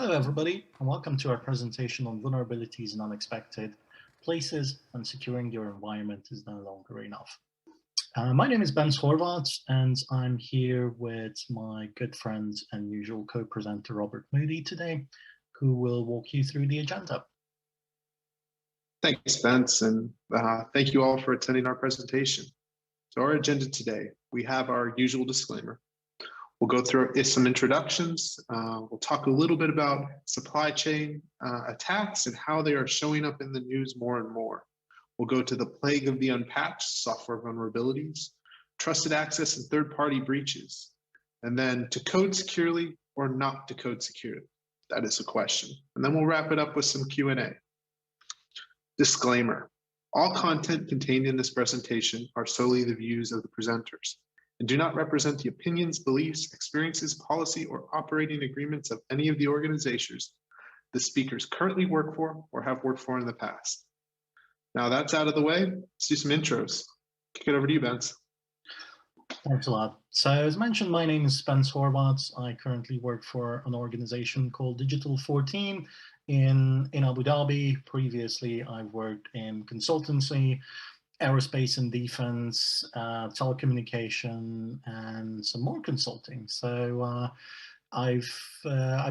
Hello, everybody, and welcome to our presentation on vulnerabilities in unexpected places when securing your environment is no longer enough. My name is Bence Horvath, and I'm here with my good friend and usual co-presenter Robert Moody today, who will walk you through the agenda. Thanks, Bence, and thank you all for attending our presentation. So our agenda today, we have our usual disclaimer. We'll go through some introductions. We'll talk a little bit about supply chain attacks and how they are showing up in the news more and more. We'll go to the plague of the unpatched, software vulnerabilities, trusted access and third-party breaches, and then to code securely or not to code securely. That is a question. And then we'll wrap it up with some Q&A. Disclaimer. All content contained in this presentation are solely the views of the presenters and do not represent the opinions, beliefs, experiences, policy, or operating agreements of any of the organizations the speakers currently work for or have worked for in the past. Now that's out of the way, let's do some intros. Kick it over to you, Bence. Thanks a lot. So as mentioned, my name is Spence Horvath. I currently work for an organization called Digital 14 in Abu Dhabi. Previously, I worked in consultancy, aerospace and defense, telecommunication, and some more consulting. So I've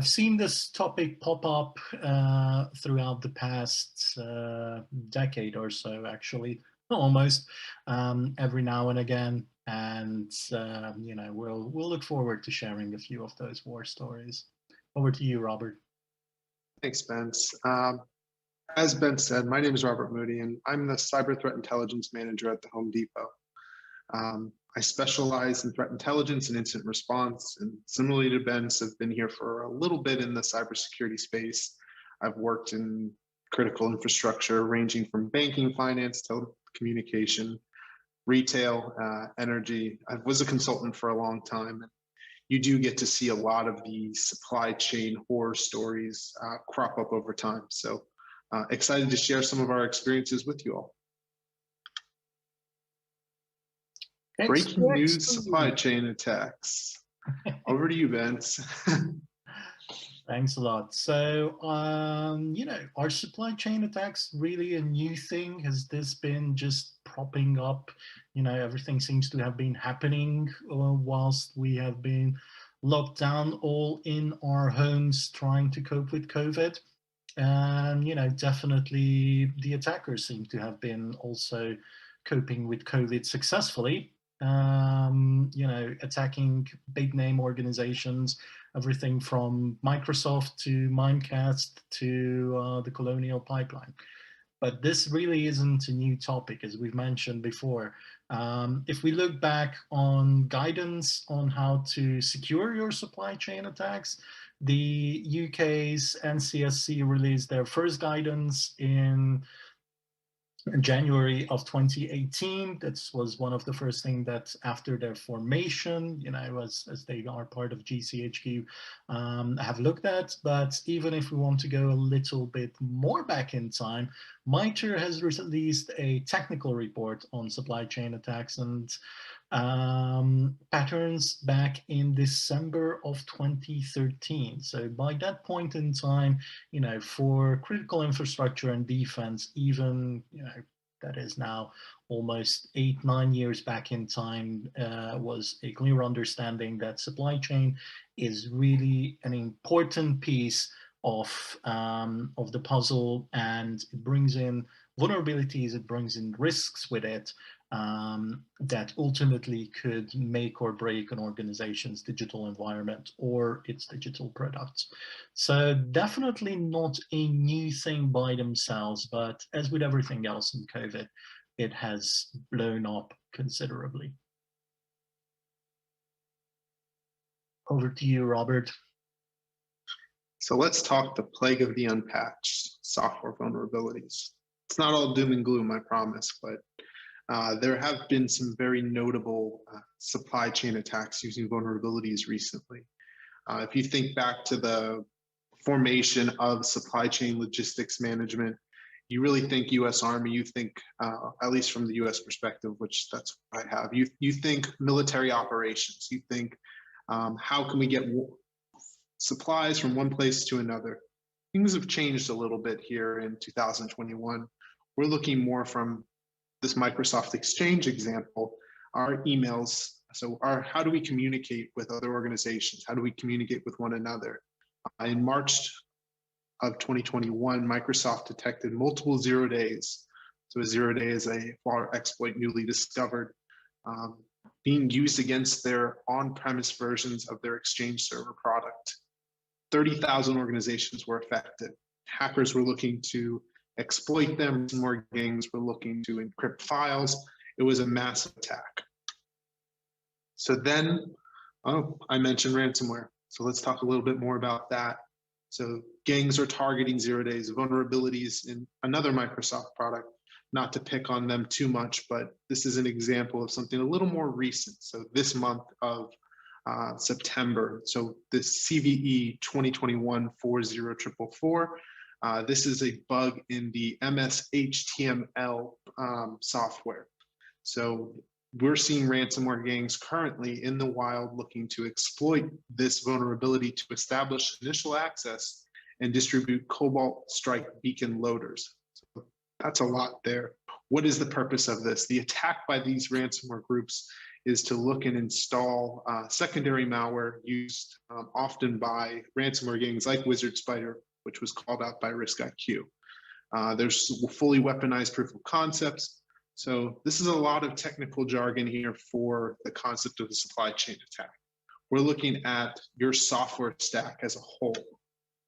seen this topic pop up throughout the past decade or so, actually, almost every now and again. And you know, we'll look forward to sharing a few of those war stories. Over to you, Robert. Thanks, Bence. As Ben said, my name is Robert Moody, and I'm the Cyber Threat Intelligence Manager at the Home Depot. I specialize in threat intelligence and incident response, and similarly to Bence, I've been here for a little bit in the cybersecurity space. I've worked in critical infrastructure ranging from banking, finance, telecommunication, retail, energy. I was a consultant for a long time. You do get to see a lot of the supply chain horror stories crop up over time. So excited to share some of our experiences with you all. Breaking news, supply chain attacks. Over to you, Bence. Thanks a lot. So, you know, are supply chain attacks really a new thing? Has this been just propping up? You know, everything seems to have been happening whilst we have been locked down all in our homes trying to cope with COVID. And, you know, definitely the attackers seem to have been also coping with COVID successfully. You know, attacking big name organizations, everything from Microsoft to Mimecast to the Colonial Pipeline. But this really isn't a new topic, as we've mentioned before. If we look back on guidance on how to secure your supply chain attacks, the UK's NCSC released their first guidance in January of 2018. That was one of the first things that after their formation, you know, as they are part of GCHQ, have looked at. But even if we want to go a little bit more back in time, MITRE has released a technical report on supply chain attacks and patterns back in December of 2013. So by that point in time, you know, for critical infrastructure and defense, even, you know, that is now almost 8-9 years back in time, was a clear understanding that supply chain is really an important piece of the puzzle, and it brings in vulnerabilities, it brings in risks with it, that ultimately could make or break an organization's digital environment or its digital products. So definitely not a new thing by themselves, but as with everything else in COVID, it has blown up considerably. Over to you, Robert. So let's talk the plague of the unpatched, software vulnerabilities. It's not all doom and gloom, I promise, but there have been some very notable supply chain attacks using vulnerabilities recently. If you think back to the formation of supply chain logistics management, you really think US Army, you think, at least from the US perspective, which that's what I have, you think military operations, you think how can we get supplies from one place to another. Things have changed a little bit here in 2021. We're looking more from this Microsoft Exchange example, our emails. So how do we communicate with other organizations? How do we communicate with one another? In March of 2021, Microsoft detected multiple 0 days. So a 0 day is a far exploit newly discovered, being used against their on-premise versions of their Exchange Server product. 30,000 organizations were affected. Hackers were looking to exploit them. More gangs were looking to encrypt files. It was a massive attack. So then, I mentioned ransomware. So let's talk a little bit more about that. So gangs are targeting 0 days vulnerabilities in another Microsoft product. Not to pick on them too much, but this is an example of something a little more recent. So this month of September, so this CVE 2021-40444, this is a bug in the MS-HTML software. So we're seeing ransomware gangs currently in the wild looking to exploit this vulnerability to establish initial access and distribute Cobalt Strike beacon loaders. So that's a lot there. What is the purpose of this? The attack by these ransomware groups is to look and install secondary malware used often by ransomware gangs like Wizard Spider, which was called out by RiskIQ. There's fully weaponized proof of concepts. So this is a lot of technical jargon here for the concept of the supply chain attack. We're looking at your software stack as a whole.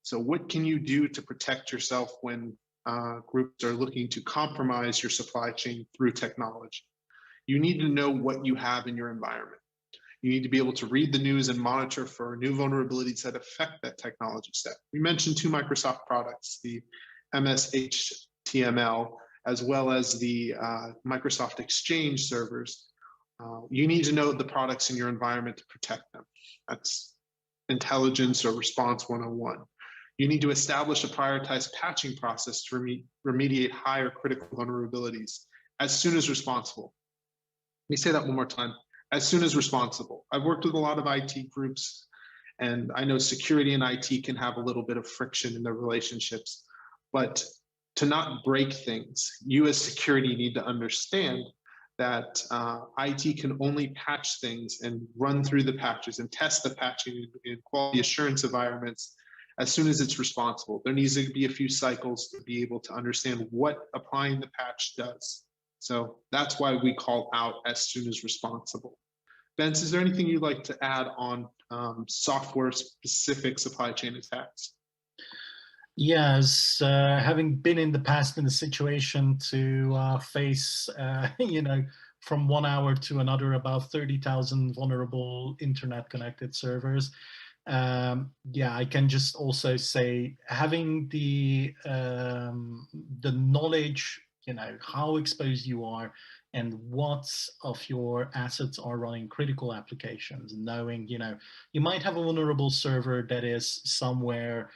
So what can you do to protect yourself when groups are looking to compromise your supply chain through technology? You need to know what you have in your environment. You need to be able to read the news and monitor for new vulnerabilities that affect that technology stack. We mentioned two Microsoft products, the MS-HTML, as well as the Microsoft Exchange servers. You need to know the products in your environment to protect them. That's intelligence or response 101. You need to establish a prioritized patching process to remediate higher critical vulnerabilities as soon as responsible. Let me say that one more time, as soon as responsible. I've worked with a lot of IT groups, and I know security and IT can have a little bit of friction in their relationships, but to not break things, you as security need to understand that IT can only patch things and run through the patches and test the patching in quality assurance environments as soon as it's responsible. There needs to be a few cycles to be able to understand what applying the patch does. So that's why we call out as soon as responsible. Bence, is there anything you'd like to add on software-specific supply chain attacks? Yes, having been in the past in a situation to face, from 1 hour to another, about 30,000 vulnerable internet-connected servers. I can just also say having the knowledge, how exposed you are and what of your assets are running critical applications, knowing, you might have a vulnerable server that is somewhere,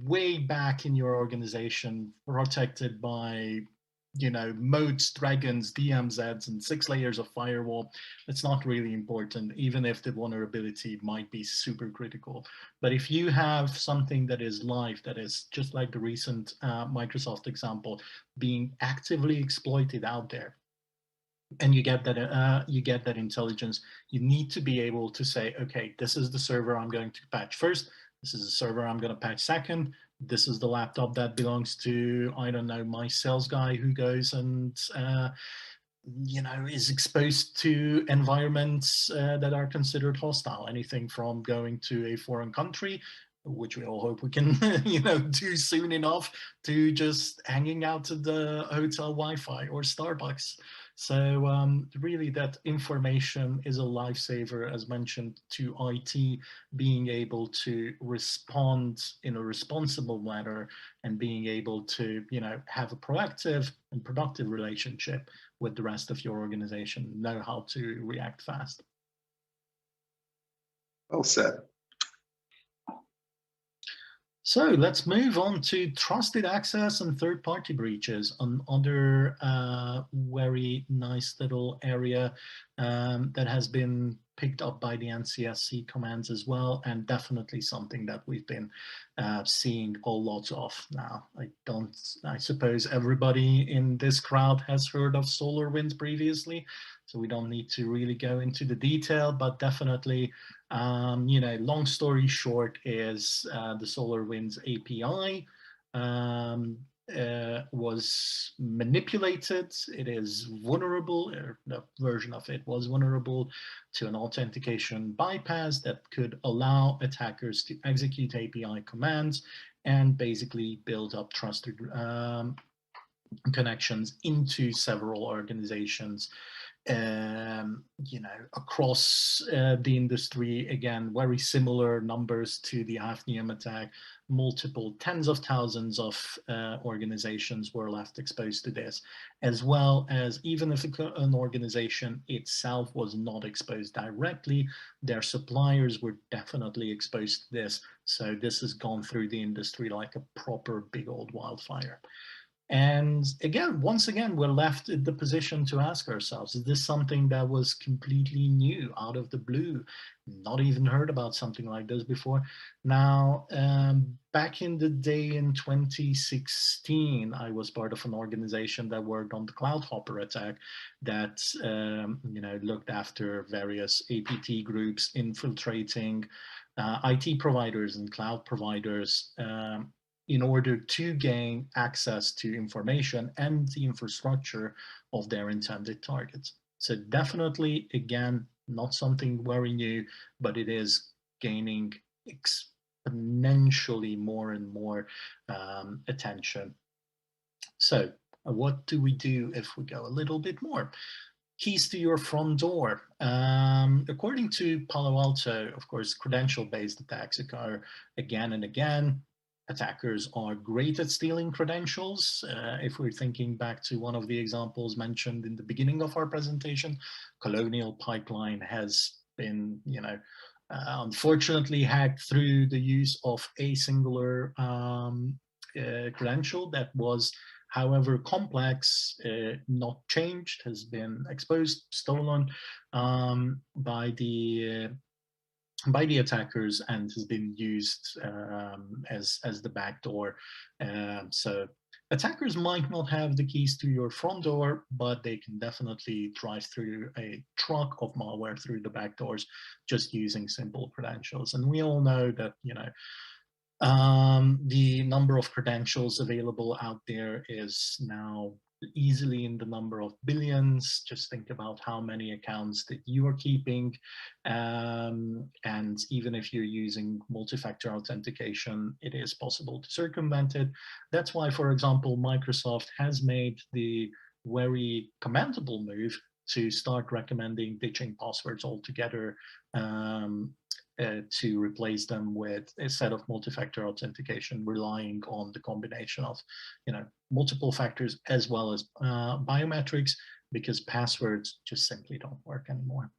way back in your organization, protected by, moats, dragons, DMZs, and 6 layers of firewall. It's not really important, even if the vulnerability might be super critical. But if you have something that is live, that is just like the recent Microsoft example, being actively exploited out there, and you get that intelligence, you need to be able to say, okay, this is the server I'm going to patch first. This is the server I'm going to patch second. This is the laptop that belongs to, I don't know, my sales guy who goes and, is exposed to environments that are considered hostile. Anything from going to a foreign country, which we all hope we can, do soon enough, to just hanging out at the hotel Wi-Fi or Starbucks. So really that information is a lifesaver, as mentioned, to IT being able to respond in a responsible manner and being able to, have a proactive and productive relationship with the rest of your organization, know how to react fast. Well said. So let's move on to trusted access and third-party breaches, another very nice little area that has been picked up by the NCSC commands as well, and definitely something that we've been seeing a lot of now. I suppose everybody in this crowd has heard of SolarWinds previously, so we don't need to really go into the detail, but definitely long story short is the SolarWinds API was manipulated. It is vulnerable, or the version of it was vulnerable to an authentication bypass that could allow attackers to execute API commands and basically build up trusted connections into several organizations across the industry. Again, very similar numbers to the Hafnium attack. Multiple tens of thousands of organizations were left exposed to this, as well as even if an organization itself was not exposed directly, their suppliers were definitely exposed to this. So this has gone through the industry like a proper big old wildfire. And again, once again, we're left in the position to ask ourselves, is this something that was completely new, out of the blue, not even heard about something like this before? Now, back in the day in 2016, I was part of an organization that worked on the Cloud Hopper attack that, looked after various APT groups infiltrating IT providers and cloud providers in order to gain access to information and the infrastructure of their intended targets. So definitely, again, not something very new, but it is gaining exponentially more and more attention. So what do we do if we go a little bit more? Keys to your front door. According to Palo Alto, of course, credential-based attacks occur again and again. Attackers are great at stealing credentials. If we're thinking back to one of the examples mentioned in the beginning of our presentation, Colonial Pipeline has been, unfortunately hacked through the use of a singular credential that was, however complex, not changed, has been exposed, stolen by the attackers, and has been used as the backdoor. So attackers might not have the keys to your front door, but they can definitely drive through a truck of malware through the back doors just using simple credentials. And we all know that, the number of credentials available out there is now easily in the number of billions. Just think about how many accounts that you are keeping. And even if you're using multi-factor authentication, it is possible to circumvent it. That's why, for example, Microsoft has made the very commendable move to start recommending ditching passwords altogether, to replace them with a set of multi-factor authentication, relying on the combination of, multiple factors as well as biometrics, because passwords just simply don't work anymore.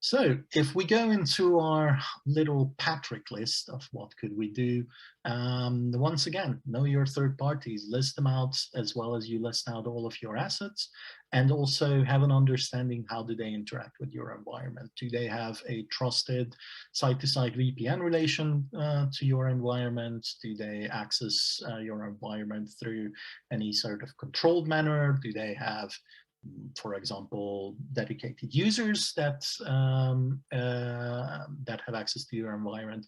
So if we go into our little Patrick list of what could we do, once again, know your third parties, list them out as well as you list out all of your assets, and also have an understanding how do they interact with your environment. Do they have a trusted site-to-site VPN relation to your environment? Do they access your environment through any sort of controlled manner? Do they have, for example, dedicated users that have access to your environment?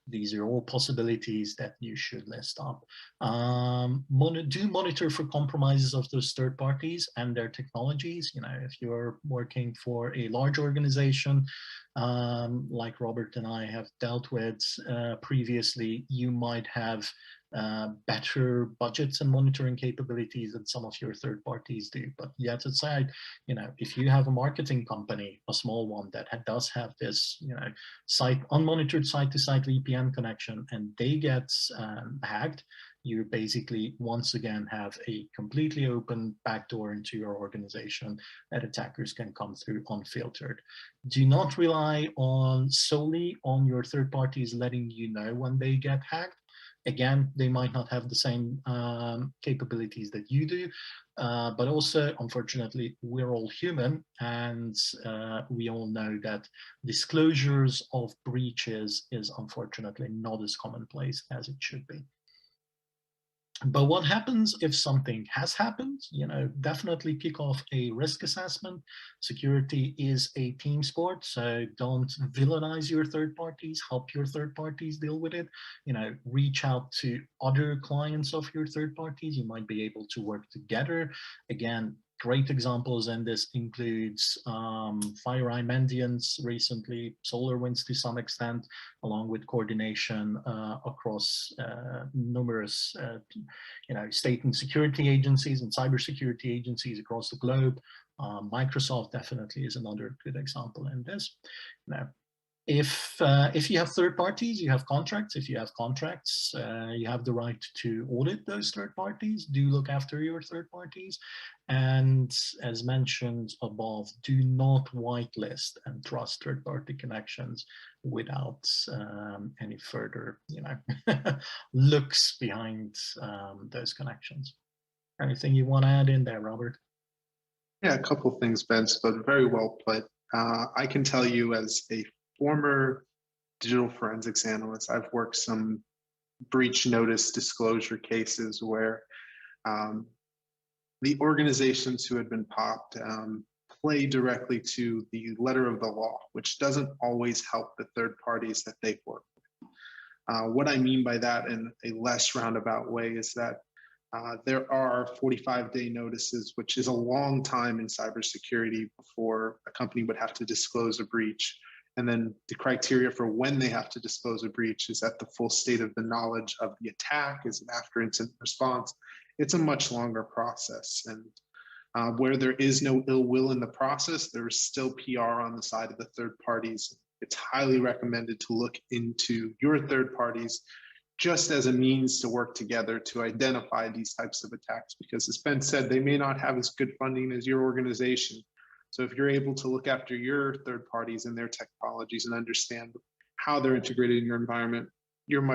These are all possibilities that you should list up. Do monitor for compromises of those third parties and their technologies. If you're working for a large organization, like Robert and I have dealt with previously, you might have better budgets and monitoring capabilities than some of your third parties do. But yet aside, if you have a marketing company, a small one that does have this, unmonitored site-to-site VPN connection, and they get hacked, you basically once again have a completely open backdoor into your organization that attackers can come through unfiltered. Do not rely solely on your third parties letting you know when they get hacked. Again, they might not have the same capabilities that you do, but also, unfortunately, we're all human, and we all know that disclosures of breaches is unfortunately not as commonplace as it should be. But what happens if something has happened? Definitely kick off a risk assessment. Security is a team sport, so don't villainize your third parties. Help your third parties deal with it. Reach out to other clients of your third parties. You might be able to work together. Again, great examples in this includes FireEye Mendiants recently, SolarWinds to some extent, along with coordination across numerous state and security agencies and cybersecurity agencies across the globe. Microsoft definitely is another good example in this. If you have third parties, you have contracts. If you have contracts, you have the right to audit those third parties. Do look after your third parties. And as mentioned above, do not whitelist and trust third-party connections without any further, looks behind those connections. Anything you want to add in there, Robert? Yeah, a couple of things, Bence, but very well put. I can tell you as a former digital forensics analyst, I've worked some breach notice disclosure cases where the organizations who had been popped play directly to the letter of the law, which doesn't always help the third parties that they work with. What I mean by that in a less roundabout way is that there are 45-day notices, which is a long time in cybersecurity before a company would have to disclose a breach. And then the criteria for when they have to disclose a breach is at the full state of the knowledge of the attack, is it after incident response. It's a much longer process. And where there is no ill will in the process, there is still PR on the side of the third parties. It's highly recommended to look into your third parties just as a means to work together to identify these types of attacks, because as Ben said, they may not have as good funding as your organization. So if you're able to look after your third parties and their technologies and understand how they're integrated in your environment, you'll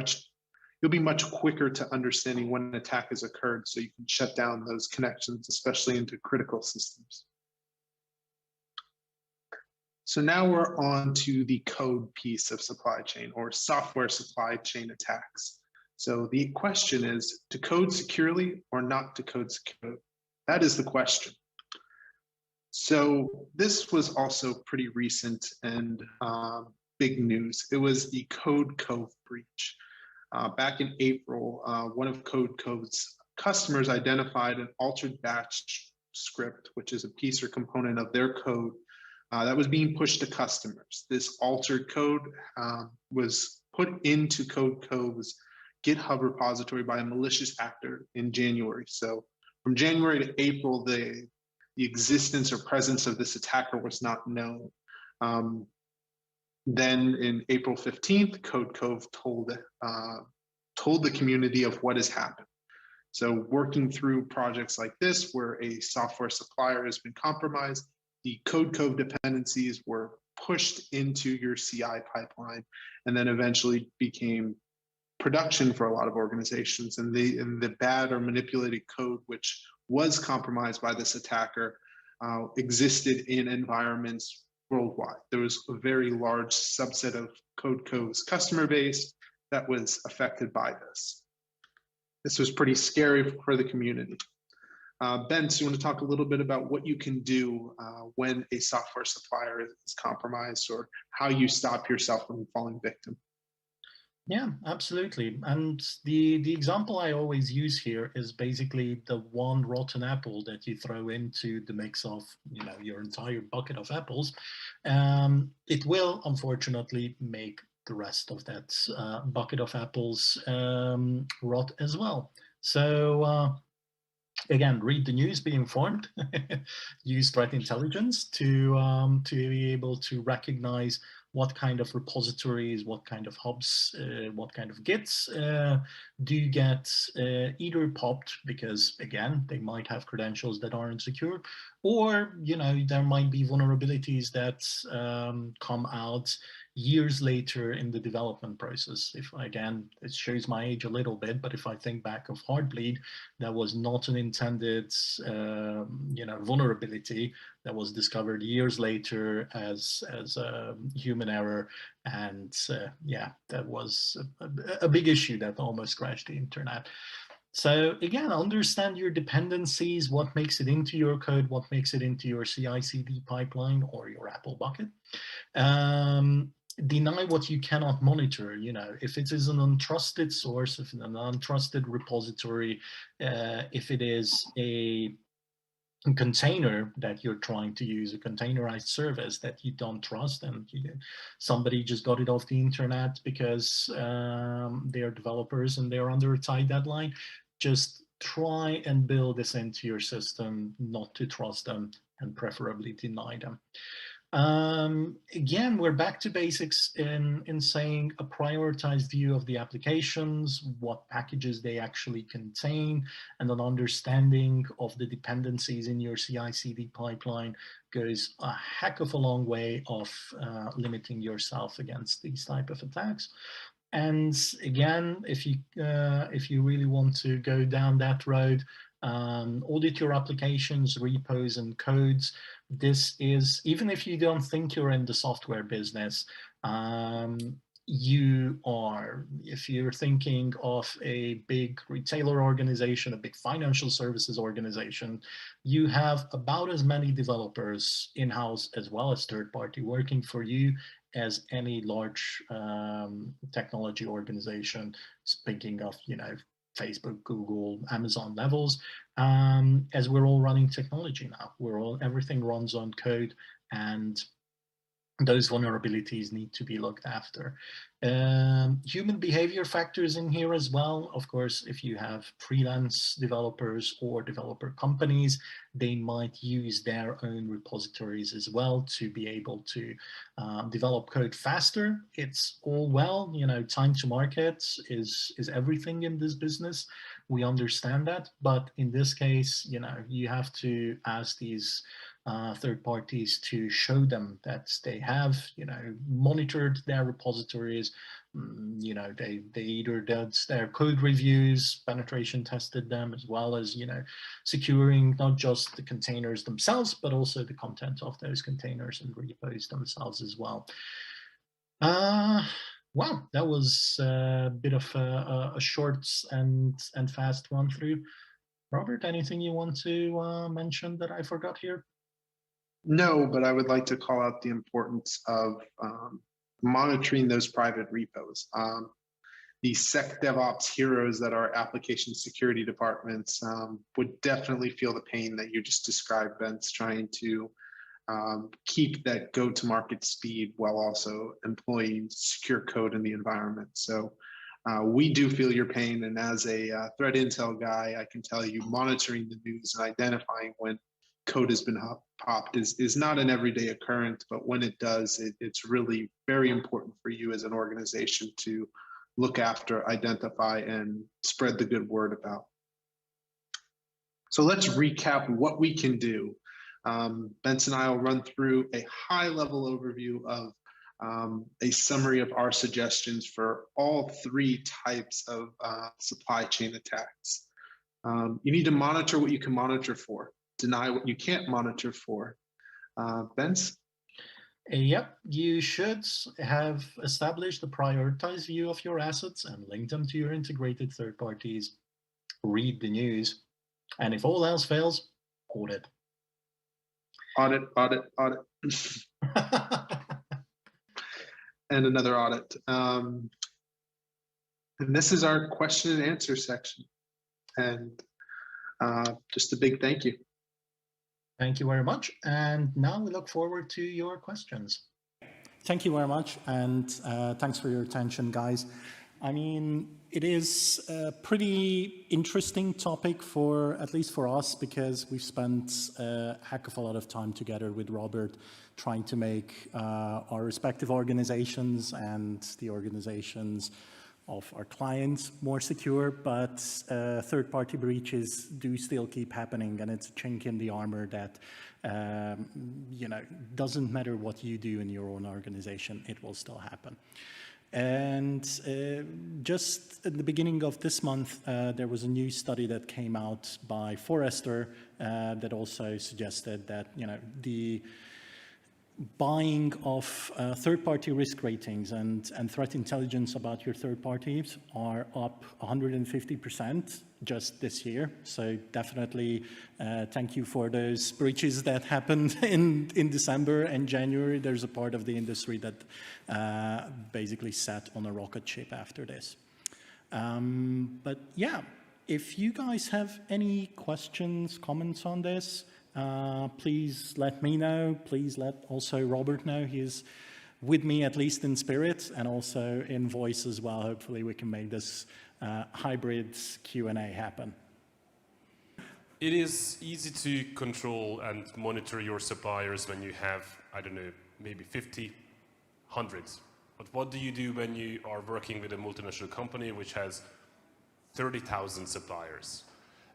be much quicker to understanding when an attack has occurred, so you can shut down those connections, especially into critical systems. So now we're on to the code piece of supply chain, or software supply chain attacks. So the question is, to code securely or not to code securely? That is the question. So this was also pretty recent and big news. It was the Code Cove breach. Back in April, one of Code Cove's customers identified an altered batch script, which is a piece or component of their code that was being pushed to customers. This altered code was put into Code Cove's GitHub repository by a malicious actor in January. So from January to April, the existence or presence of this attacker was not known. Then in April 15th, Code Cove told the community of what has happened. So working through projects like this, where a software supplier has been compromised, the Code Cove dependencies were pushed into your CI pipeline, and then eventually became production for a lot of organizations. And the bad or manipulated code, which was compromised by this attacker, existed in environments worldwide. There was a very large subset of Code Cove's customer base that was affected by this. This was pretty scary for the community. Bence, you want to talk a little bit about what you can do when a software supplier is compromised, or how you stop yourself from falling victim? Yeah, absolutely. And the example I always use here is basically the one rotten apple that you throw into the mix of, your entire bucket of apples. It will unfortunately make the rest of that bucket of apples rot as well. So again, read the news, be informed, use threat intelligence to be able to recognize what kind of repositories, what kind of hubs, what kind of Gits do get either popped because, again, they might have credentials that aren't secure, or, you know, there might be vulnerabilities that come out years later in the development process. If, again, it shows my age a little bit, but if I think back of Heartbleed, that was not an intended, you know, vulnerability that was discovered years later as a human error, and yeah, that was a big issue that almost crashed the internet. So again, understand your dependencies, what makes it into your code, what makes it into your CI/CD pipeline or your Apple bucket. Deny what you cannot monitor. You know, if it is an untrusted source, if it's an untrusted repository, if it is a container that you're trying to use, a containerized service that you don't trust, and somebody just got it off the internet because they're developers and they're under a tight deadline, just try and build this into your system, not to trust them, and preferably deny them. Again, we're back to basics in saying a prioritized view of the applications, what packages they actually contain, and an understanding of the dependencies in your CI/CD pipeline goes a heck of a long way of limiting yourself against these type of attacks. And again, if you really want to go down that road, audit your applications, repos, and codes. This is, even if you don't think you're in the software business, you are, if you're thinking of a big retailer organization, a big financial services organization, you have about as many developers in-house as well as third-party working for you as any large technology organization, speaking of, you know, Facebook, Google, Amazon levels, as we're all running technology now. Everything runs on code, and those vulnerabilities need to be looked after. Human behavior factors in here as well. Of course, if you have freelance developers or developer companies, they might use their own repositories as well to be able to develop code faster. It's all well, you know, time to market is everything in this business. We understand that, but in this case, you know, you have to ask these third parties to show them that they have, you know, monitored their repositories. You know, they either did their code reviews, penetration tested them, as well as, you know, securing not just the containers themselves, but also the content of those containers and repos themselves as well. Wow, that was a bit of a short and fast run through. Robert, anything you want to mention that I forgot here? No, but I would like to call out the importance of monitoring those private repos. The SecDevOps heroes that are application security departments would definitely feel the pain that you just described, Bence, trying to keep that go-to-market speed while also employing secure code in the environment. So we do feel your pain, and as a threat intel guy, I can tell you monitoring the news and identifying when code has been popped is not an everyday occurrence, but when it does, it's really very important for you as an organization to look after, identify, and spread the good word about. So let's recap what we can do. Bence and I will run through a high-level overview of a summary of our suggestions for all three types of supply chain attacks. You need to monitor what you can monitor for. Deny what you can't monitor for. Bence? Yep, you should have established a prioritized view of your assets and link them to your integrated third parties. Read the news, and if all else fails, audit. Audit, audit, audit. And another audit. And this is our question and answer section. And just a big thank you. Thank you very much. And now we look forward to your questions. Thank you very much, and thanks for your attention, guys. I mean, it is a pretty interesting topic for, at least for us, because we've spent a heck of a lot of time together with Robert trying to make our respective organizations and the organizations of our clients more secure, but third-party breaches do still keep happening, and it's a chink in the armor that you know, doesn't matter what you do in your own organization, it will still happen. And just at the beginning of this month, there was a new study that came out by Forrester that also suggested that, you know, the buying of third-party risk ratings and threat intelligence about your third parties are up 150% just this year. So definitely thank you for those breaches that happened in December and January. There's a part of the industry that basically sat on a rocket ship after this. But yeah, if you guys have any questions, comments on this, please let me know. Please let also Robert know. He's with me, at least in spirit, and also in voice as well. Hopefully we can make this hybrid Q&A happen. It is easy to control and monitor your suppliers when you have, I don't know, maybe 50, hundreds. But what do you do when you are working with a multinational company which has 30,000 suppliers?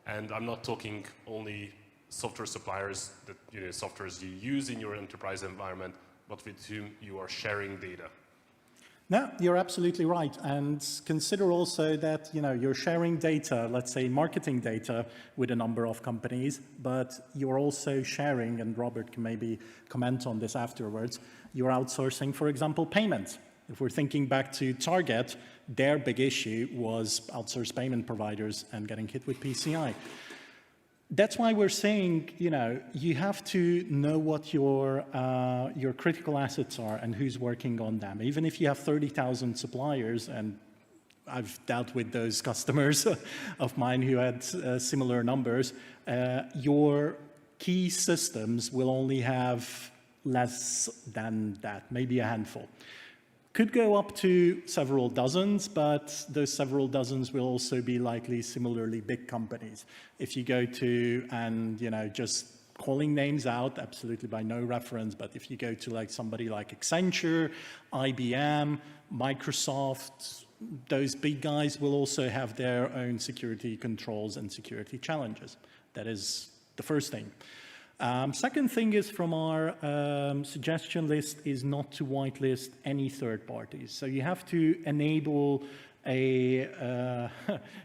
And I'm not talking only software suppliers, that, you know, softwares you use in your enterprise environment, but with whom you are sharing data. No, you're absolutely right. And consider also that, you know, you're sharing data, let's say marketing data, with a number of companies, but you're also sharing, and Robert can maybe comment on this afterwards, you're outsourcing, for example, payments. If we're thinking back to Target, their big issue was outsourced payment providers and getting hit with PCI. That's why we're saying, you know, you have to know what your critical assets are and who's working on them. Even if you have 30,000 suppliers, and I've dealt with those customers of mine who had similar numbers, your key systems will only have less than that, maybe a handful. Could go up to several dozens, but those several dozens will also be likely similarly big companies. If you go to, and you know, just calling names out, absolutely by no reference, but if you go to like somebody like Accenture, IBM, Microsoft, those big guys will also have their own security controls and security challenges. That is the first thing. Second thing is, from our suggestion list, is not to whitelist any third parties. So you have to enable a,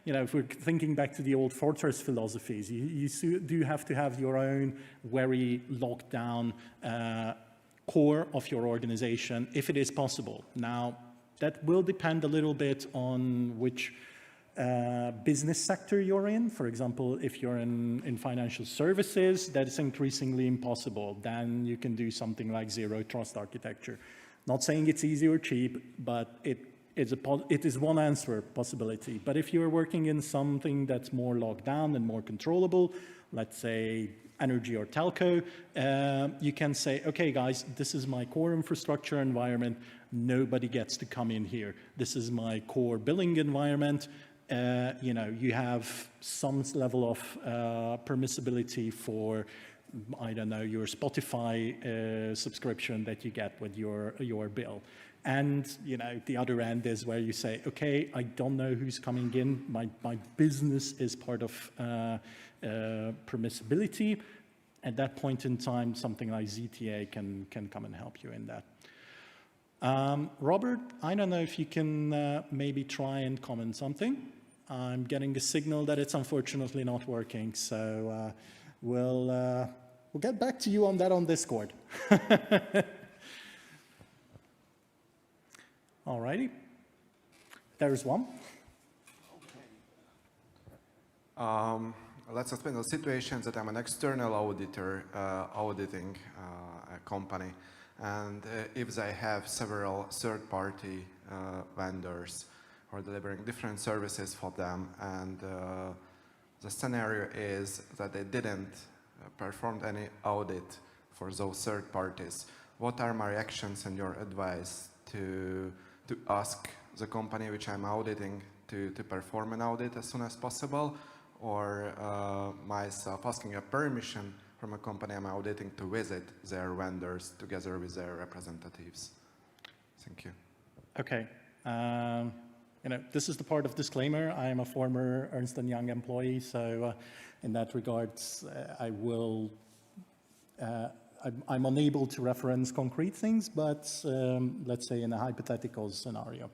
you know, if we're thinking back to the old fortress philosophies, you do have to have your own very locked down core of your organization, if it is possible. Now, that will depend a little bit on which business sector you're in. For example, if you're in financial services, that's increasingly impossible. Then you can do something like zero trust architecture. Not saying it's easy or cheap, but it is one answer possibility. But if you're working in something that's more locked down and more controllable, let's say energy or telco, you can say, okay, guys, this is my core infrastructure environment. Nobody gets to come in here. This is my core billing environment. You know, you have some level of permissibility for, I don't know, your Spotify subscription that you get with your bill. And, you know, the other end is where you say, okay, I don't know who's coming in. My business is part of permissibility. At that point in time, something like ZTA can come and help you in that. Robert, I don't know if you can maybe try and comment something. I'm getting a signal that it's unfortunately not working, so we'll get back to you on that on Discord. Alrighty, there's one. Okay. Let's explain the situation that I'm an external auditor auditing a company, and if they have several third-party vendors or delivering different services for them, and the scenario is that they didn't perform any audit for those third parties. what are my reactions and your advice to ask the company which I'm auditing to perform an audit as soon as possible, or myself asking a permission from a company I'm auditing to visit their vendors together with their representatives? Thank you. Okay. This is the part of disclaimer. I am a former Ernst & Young employee, so in that regard, I'm unable to reference concrete things, but let's say in a hypothetical scenario.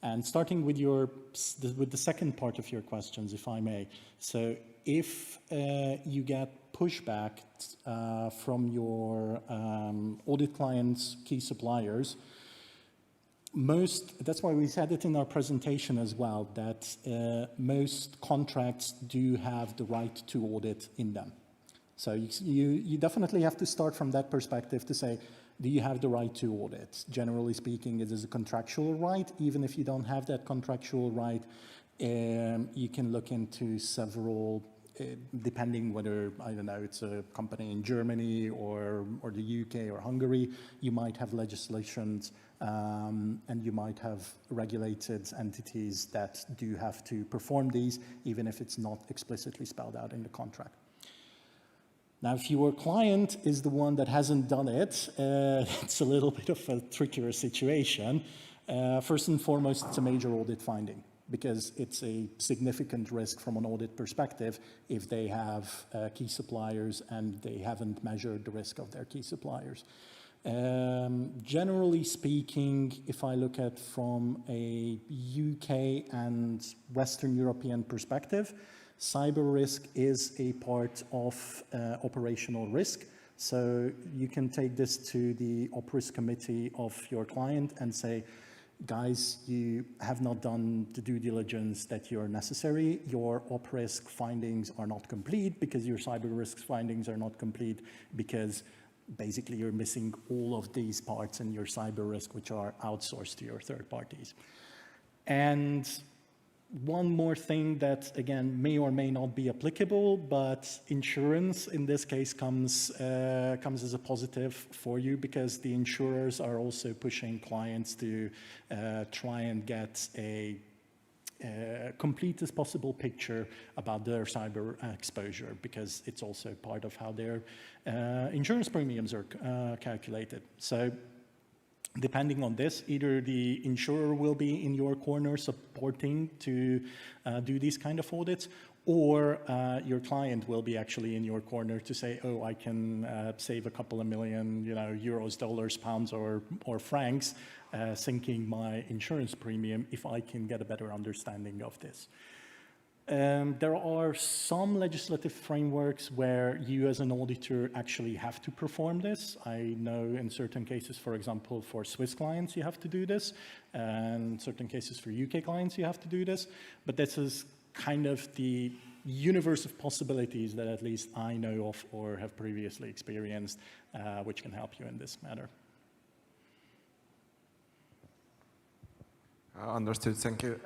And starting with the second part of your questions, if I may. So if you get pushback from your audit clients' key suppliers, that's why we said it in our presentation as well, that most contracts do have the right to audit in them. So you definitely have to start from that perspective to say, do you have the right to audit? Generally speaking, it is a contractual right. Even if you don't have that contractual right, you can look into several, depending whether, I don't know, it's a company in Germany or the UK or Hungary, you might have legislations and you might have regulated entities that do have to perform these, even if it's not explicitly spelled out in the contract. Now, if your client is the one that hasn't done it, it's a little bit of a trickier situation. First and foremost, it's a major audit finding, because it's a significant risk from an audit perspective if they have key suppliers and they haven't measured the risk of their key suppliers. Generally speaking, if I look at from a UK and Western European perspective, cyber risk is a part of operational risk. So you can take this to the op risk committee of your client and say, guys, you have not done the due diligence that you're necessary. Your op risk findings are not complete because your cyber risk findings are not complete because basically you're missing all of these parts in your cyber risk, which are outsourced to your third parties. And one more thing that, again, may or may not be applicable, but insurance in this case comes as a positive for you, because the insurers are also pushing clients to try and get a complete possible picture about their cyber exposure, because it's also part of how their insurance premiums are calculated. So depending on this, either the insurer will be in your corner supporting to do these kind of audits, or your client will be actually in your corner to say, oh, I can save a couple of million, euros, dollars, pounds, or francs, sinking my insurance premium if I can get a better understanding of this. There are some legislative frameworks where you as an auditor actually have to perform this. I know in certain cases, for example, for Swiss clients, you have to do this, and certain cases for UK clients, you have to do this. But this is kind of the universe of possibilities that at least I know of or have previously experienced, which can help you in this matter. Understood, thank you.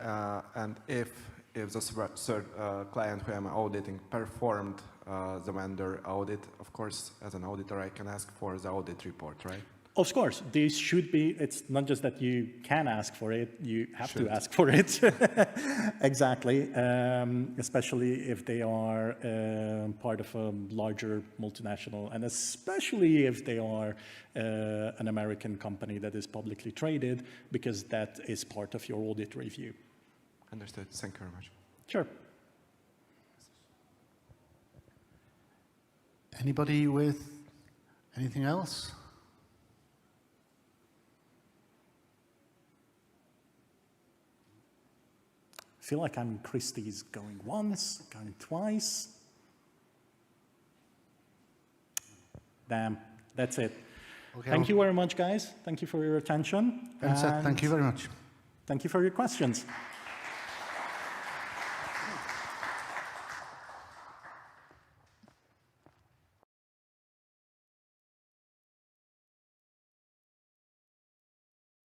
And if the third client who I'm auditing performed the vendor audit, of course, as an auditor, I can ask for the audit report, right? Of course, these should be, it's not just that you can ask for it, you have to ask for it. Exactly, especially if they are part of a larger multinational, and especially if they are an American company that is publicly traded, because that is part of your audit review. Understood. Thank you very much. Sure. Anybody with anything else? I feel like I'm Christie's going once, going twice. Damn, that's it. Okay, thank you very much, guys. Thank you for your attention. Bence, thank you very much. Thank you for your questions.